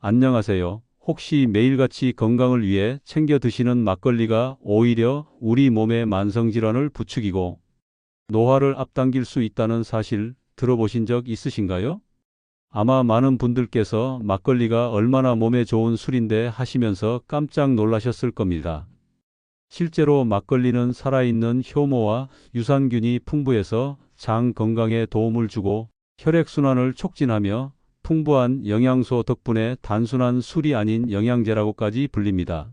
안녕하세요. 혹시 매일같이 건강을 위해 챙겨 드시는 막걸리가 오히려 우리 몸의 만성질환을 부추기고 노화를 앞당길 수 있다는 사실 들어보신 적 있으신가요? 아마 많은 분들께서 막걸리가 얼마나 몸에 좋은 술인데 하시면서 깜짝 놀라셨을 겁니다. 실제로 막걸리는 살아있는 효모와 유산균이 풍부해서 장 건강에 도움을 주고 혈액순환을 촉진하며 풍부한 영양소 덕분에 단순한 술이 아닌 영양제라고까지 불립니다.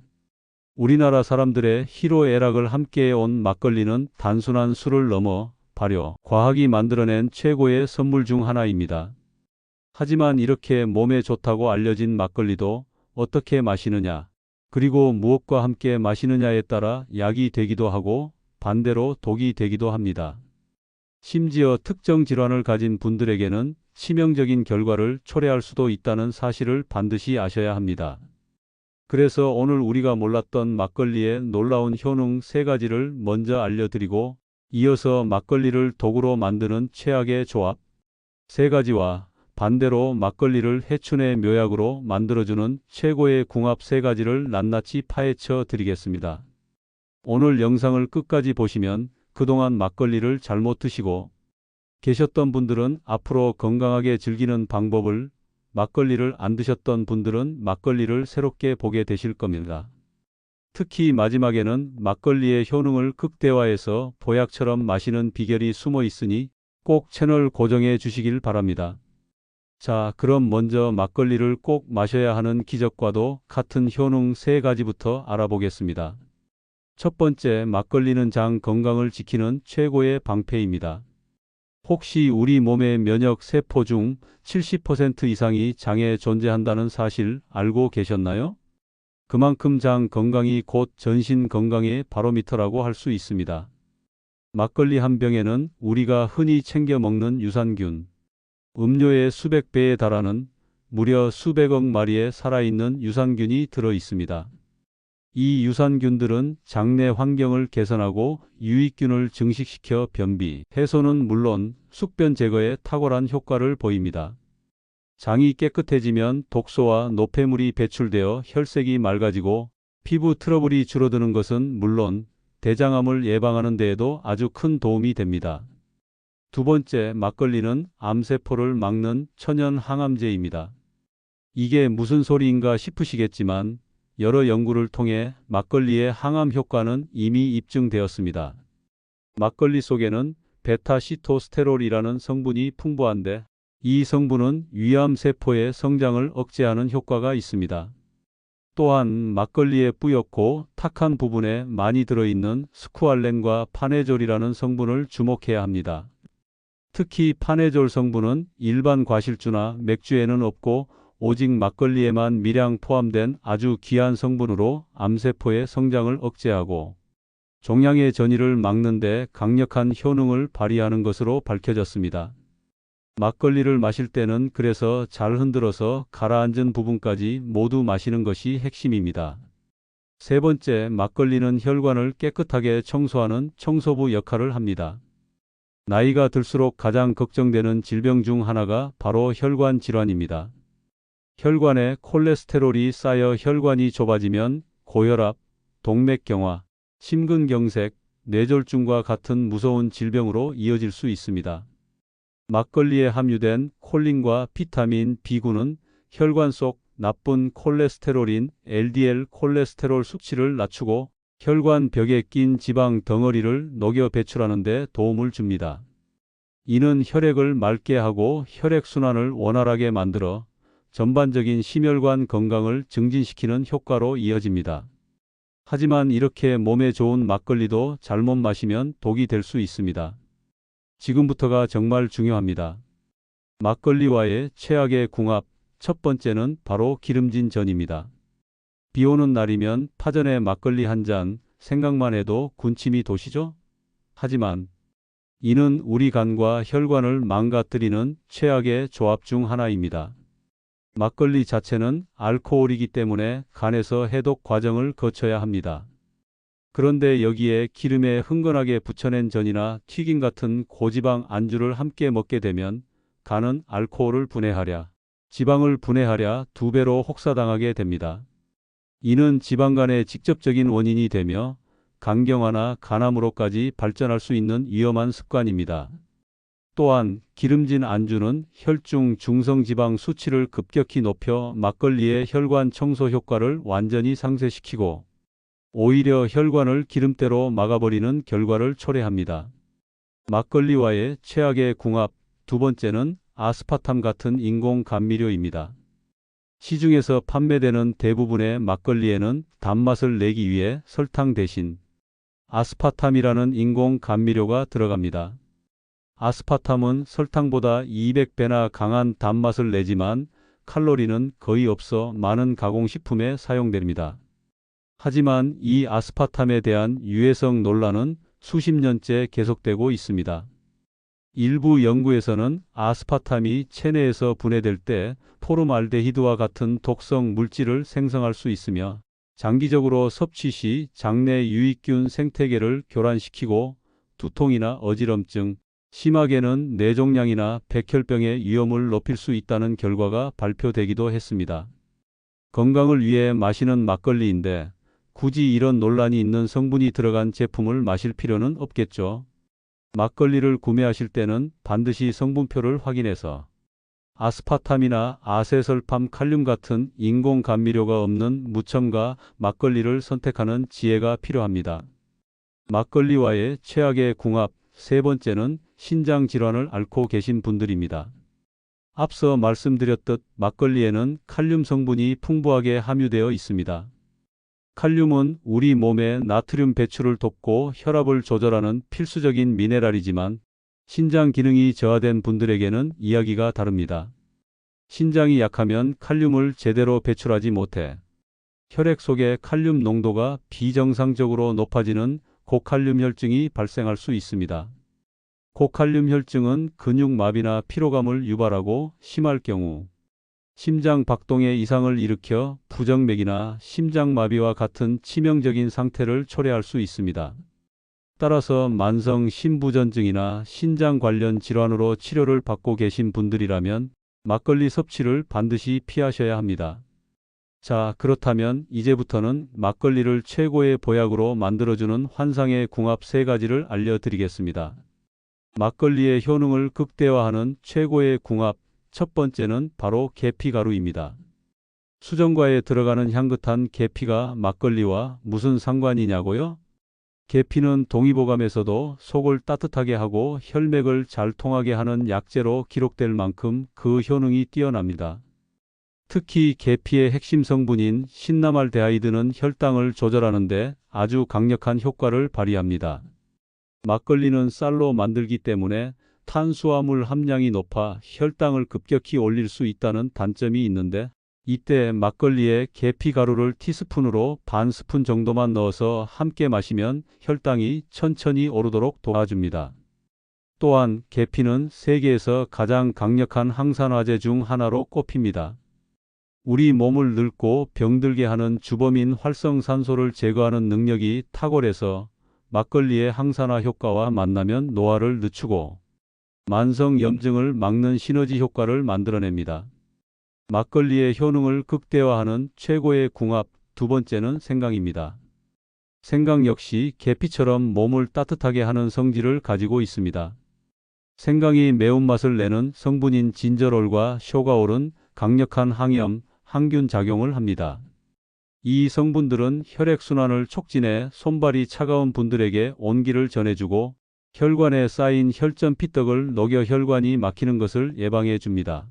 우리나라 사람들의 희로애락을 함께해온 막걸리는 단순한 술을 넘어 발효, 과학이 만들어낸 최고의 선물 중 하나입니다. 하지만 이렇게 몸에 좋다고 알려진 막걸리도 어떻게 마시느냐, 그리고 무엇과 함께 마시느냐에 따라 약이 되기도 하고 반대로 독이 되기도 합니다. 심지어 특정 질환을 가진 분들에게는 치명적인 결과를 초래할 수도 있다는 사실을 반드시 아셔야 합니다. 그래서 오늘 우리가 몰랐던 막걸리의 놀라운 효능 3가지를 먼저 알려드리고 이어서 막걸리를 독으로 만드는 최악의 조합 3가지와 반대로 막걸리를 해춘의 묘약으로 만들어주는 최고의 궁합 3가지를 낱낱이 파헤쳐 드리겠습니다. 오늘 영상을 끝까지 보시면 그동안 막걸리를 잘못 드시고 계셨던 분들은 앞으로 건강하게 즐기는 방법을, 막걸리를 안 드셨던 분들은 막걸리를 새롭게 보게 되실 겁니다. 특히 마지막에는 막걸리의 효능을 극대화해서 보약처럼 마시는 비결이 숨어 있으니 꼭 채널 고정해 주시길 바랍니다. 자, 그럼 먼저 막걸리를 꼭 마셔야 하는 기적과도 같은 효능 3가지부터 알아보겠습니다. 첫 번째, 막걸리는 장 건강을 지키는 최고의 방패입니다. 혹시 우리 몸의 면역 세포 중 70% 이상이 장에 존재한다는 사실 알고 계셨나요? 그만큼 장 건강이 곧 전신 건강의 바로미터라고 할 수 있습니다. 막걸리 한 병에는 우리가 흔히 챙겨 먹는 유산균, 음료의 수백 배에 달하는 무려 수백억 마리의 살아있는 유산균이 들어 있습니다. 이 유산균들은 장내 환경을 개선하고 유익균을 증식시켜 변비, 해소는 물론 숙변 제거에 탁월한 효과를 보입니다. 장이 깨끗해지면 독소와 노폐물이 배출되어 혈색이 맑아지고 피부 트러블이 줄어드는 것은 물론 대장암을 예방하는 데에도 아주 큰 도움이 됩니다. 두 번째, 막걸리는 암세포를 막는 천연 항암제입니다. 이게 무슨 소리인가 싶으시겠지만 여러 연구를 통해 막걸리의 항암 효과는 이미 입증되었습니다. 막걸리 속에는 베타시토스테롤이라는 성분이 풍부한데 이 성분은 위암세포의 성장을 억제하는 효과가 있습니다. 또한 막걸리의 뿌옇고 탁한 부분에 많이 들어있는 스쿠알렌과 파네졸이라는 성분을 주목해야 합니다. 특히 파네졸 성분은 일반 과실주나 맥주에는 없고 오직 막걸리에만 미량 포함된 아주 귀한 성분으로 암세포의 성장을 억제하고 종양의 전이를 막는 데 강력한 효능을 발휘하는 것으로 밝혀졌습니다. 막걸리를 마실 때는 그래서 잘 흔들어서 가라앉은 부분까지 모두 마시는 것이 핵심입니다. 세 번째, 막걸리는 혈관을 깨끗하게 청소하는 청소부 역할을 합니다. 나이가 들수록 가장 걱정되는 질병 중 하나가 바로 혈관 질환입니다. 혈관에 콜레스테롤이 쌓여 혈관이 좁아지면 고혈압, 동맥경화, 심근경색, 뇌졸중과 같은 무서운 질병으로 이어질 수 있습니다. 막걸리에 함유된 콜린과 비타민 B군은 혈관 속 나쁜 콜레스테롤인 LDL 콜레스테롤 수치를 낮추고 혈관 벽에 낀 지방 덩어리를 녹여 배출하는 데 도움을 줍니다. 이는 혈액을 맑게 하고 혈액순환을 원활하게 만들어 전반적인 심혈관 건강을 증진시키는 효과로 이어집니다. 하지만 이렇게 몸에 좋은 막걸리도 잘못 마시면 독이 될 수 있습니다. 지금부터가 정말 중요합니다. 막걸리와의 최악의 궁합, 첫 번째는 바로 기름진 전입니다. 비 오는 날이면 파전에 막걸리 한 잔, 생각만 해도 군침이 도시죠? 하지만 이는 우리 간과 혈관을 망가뜨리는 최악의 조합 중 하나입니다. 막걸리 자체는 알코올이기 때문에 간에서 해독 과정을 거쳐야 합니다. 그런데 여기에 기름에 흥건하게 부쳐낸 전이나 튀김 같은 고지방 안주를 함께 먹게 되면 간은 알코올을 분해하랴 지방을 분해하랴 2배로 혹사당하게 됩니다. 이는 지방 간의 직접적인 원인이 되며 간경화나 간암으로까지 발전할 수 있는 위험한 습관입니다. 또한 기름진 안주는 혈중 중성지방 수치를 급격히 높여 막걸리의 혈관 청소 효과를 완전히 상쇄시키고 오히려 혈관을 기름때로 막아버리는 결과를 초래합니다. 막걸리와의 최악의 궁합 두 번째는 아스파탐 같은 인공 감미료입니다. 시중에서 판매되는 대부분의 막걸리에는 단맛을 내기 위해 설탕 대신 아스파탐이라는 인공 감미료가 들어갑니다. 아스파탐은 설탕보다 200배나 강한 단맛을 내지만 칼로리는 거의 없어 많은 가공식품에 사용됩니다. 하지만 이 아스파탐에 대한 유해성 논란은 수십 년째 계속되고 있습니다. 일부 연구에서는 아스파탐이 체내에서 분해될 때 포름알데히드와 같은 독성 물질을 생성할 수 있으며 장기적으로 섭취 시 장내 유익균 생태계를 교란시키고 두통이나 어지럼증, 심하게는 뇌종양이나 백혈병의 위험을 높일 수 있다는 결과가 발표되기도 했습니다. 건강을 위해 마시는 막걸리인데 굳이 이런 논란이 있는 성분이 들어간 제품을 마실 필요는 없겠죠. 막걸리를 구매하실 때는 반드시 성분표를 확인해서 아스파탐이나 아세설팜 칼륨 같은 인공 감미료가 없는 무첨가 막걸리를 선택하는 지혜가 필요합니다. 막걸리와의 최악의 궁합 세 번째는 신장 질환을 앓고 계신 분들입니다. 앞서 말씀드렸듯 막걸리에는 칼륨 성분이 풍부하게 함유되어 있습니다. 칼륨은 우리 몸의 나트륨 배출을 돕고 혈압을 조절하는 필수적인 미네랄이지만 신장 기능이 저하된 분들에게는 이야기가 다릅니다. 신장이 약하면 칼륨을 제대로 배출하지 못해 혈액 속의 칼륨 농도가 비정상적으로 높아지는 고칼륨 혈증이 발생할 수 있습니다. 고칼륨 혈증은 근육마비나 피로감을 유발하고 심할 경우 심장 박동에 이상을 일으켜 부정맥이나 심장마비와 같은 치명적인 상태를 초래할 수 있습니다. 따라서 만성 심부전증이나 신장 관련 질환으로 치료를 받고 계신 분들이라면 막걸리 섭취를 반드시 피하셔야 합니다. 자, 그렇다면 이제부터는 막걸리를 최고의 보약으로 만들어주는 환상의 궁합 세 가지를 알려드리겠습니다. 막걸리의 효능을 극대화하는 최고의 궁합 첫 번째는 바로 계피가루입니다. 수정과에 들어가는 향긋한 계피가 막걸리와 무슨 상관이냐고요? 계피는 동의보감에서도 속을 따뜻하게 하고 혈맥을 잘 통하게 하는 약재로 기록될 만큼 그 효능이 뛰어납니다. 특히 계피의 핵심 성분인 신나말데하이드는 혈당을 조절하는 데 아주 강력한 효과를 발휘합니다. 막걸리는 쌀로 만들기 때문에 탄수화물 함량이 높아 혈당을 급격히 올릴 수 있다는 단점이 있는데 이때 막걸리에 계피가루를 티스푼으로 반 스푼 정도만 넣어서 함께 마시면 혈당이 천천히 오르도록 도와줍니다. 또한 계피는 세계에서 가장 강력한 항산화제 중 하나로 꼽힙니다. 우리 몸을 늙고 병들게 하는 주범인 활성산소를 제거하는 능력이 탁월해서 막걸리의 항산화 효과와 만나면 노화를 늦추고 만성 염증을 막는 시너지 효과를 만들어냅니다. 막걸리의 효능을 극대화하는 최고의 궁합 두 번째는 생강입니다. 생강 역시 계피처럼 몸을 따뜻하게 하는 성질을 가지고 있습니다. 생강이 매운맛을 내는 성분인 진저롤과 쇼가올은 강력한 항염, 항균 작용을 합니다. 이 성분들은 혈액순환을 촉진해 손발이 차가운 분들에게 온기를 전해주고 혈관에 쌓인 혈전 피떡을 녹여 혈관이 막히는 것을 예방해 줍니다.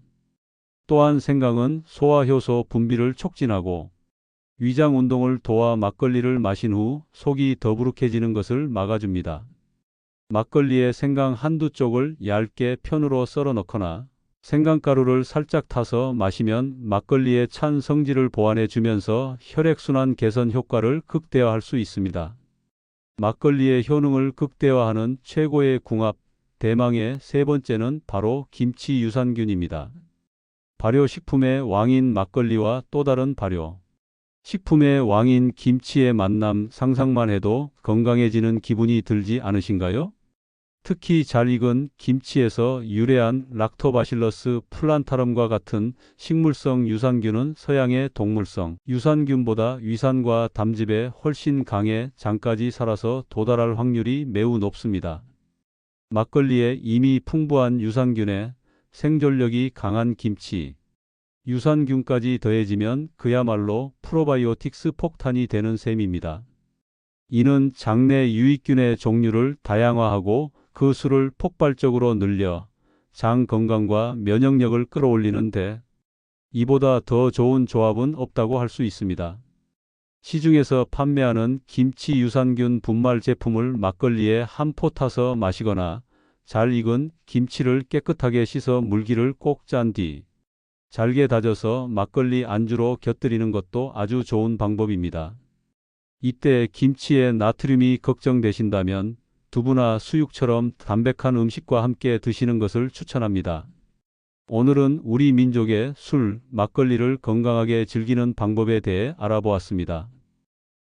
또한 생강은 소화효소 분비를 촉진하고 위장 운동을 도와 막걸리를 마신 후 속이 더부룩해지는 것을 막아줍니다. 막걸리에 생강 한두 쪽을 얇게 편으로 썰어 넣거나 생강가루를 살짝 타서 마시면 막걸리의 찬 성질을 보완해 주면서 혈액순환 개선 효과를 극대화할 수 있습니다. 막걸리의 효능을 극대화하는 최고의 궁합 대망의 세 번째는 바로 김치 유산균입니다. 발효식품의 왕인 막걸리와 또 다른 발효 식품의 왕인 김치의 만남 상상만 해도 건강해지는 기분이 들지 않으신가요? 특히 잘 익은 김치에서 유래한 락토바실러스 플란타럼과 같은 식물성 유산균은 서양의 동물성 유산균보다 위산과 담즙에 훨씬 강해 장까지 살아서 도달할 확률이 매우 높습니다. 막걸리에 이미 풍부한 유산균에 생존력이 강한 김치, 유산균까지 더해지면 그야말로 프로바이오틱스 폭탄이 되는 셈입니다. 이는 장내 유익균의 종류를 다양화하고 그 수를 폭발적으로 늘려 장 건강과 면역력을 끌어올리는데 이보다 더 좋은 조합은 없다고 할 수 있습니다. 시중에서 판매하는 김치 유산균 분말 제품을 막걸리에 한 포 타서 마시거나 잘 익은 김치를 깨끗하게 씻어 물기를 꼭 짠 뒤 잘게 다져서 막걸리 안주로 곁들이는 것도 아주 좋은 방법입니다. 이때 김치의 나트륨이 걱정되신다면 두부나 수육처럼 담백한 음식과 함께 드시는 것을 추천합니다. 오늘은 우리 민족의 술, 막걸리를 건강하게 즐기는 방법에 대해 알아보았습니다.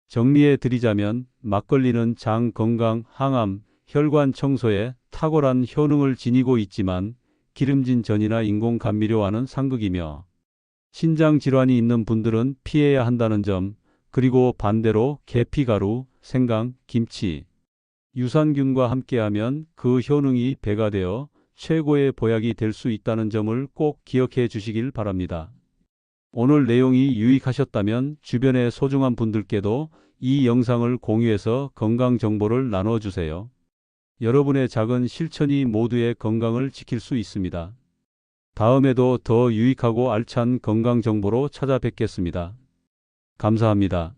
정리해 드리자면 막걸리는 장 건강, 항암, 혈관 청소에 탁월한 효능을 지니고 있지만 기름진 전이나 인공 감미료와는 상극이며 신장 질환이 있는 분들은 피해야 한다는 점, 그리고 반대로 계피가루, 생강, 김치, 유산균과 함께하면 그 효능이 배가 되어 최고의 보약이 될 수 있다는 점을 꼭 기억해 주시길 바랍니다. 오늘 내용이 유익하셨다면 주변의 소중한 분들께도 이 영상을 공유해서 건강 정보를 나눠주세요. 여러분의 작은 실천이 모두의 건강을 지킬 수 있습니다. 다음에도 더 유익하고 알찬 건강 정보로 찾아뵙겠습니다. 감사합니다.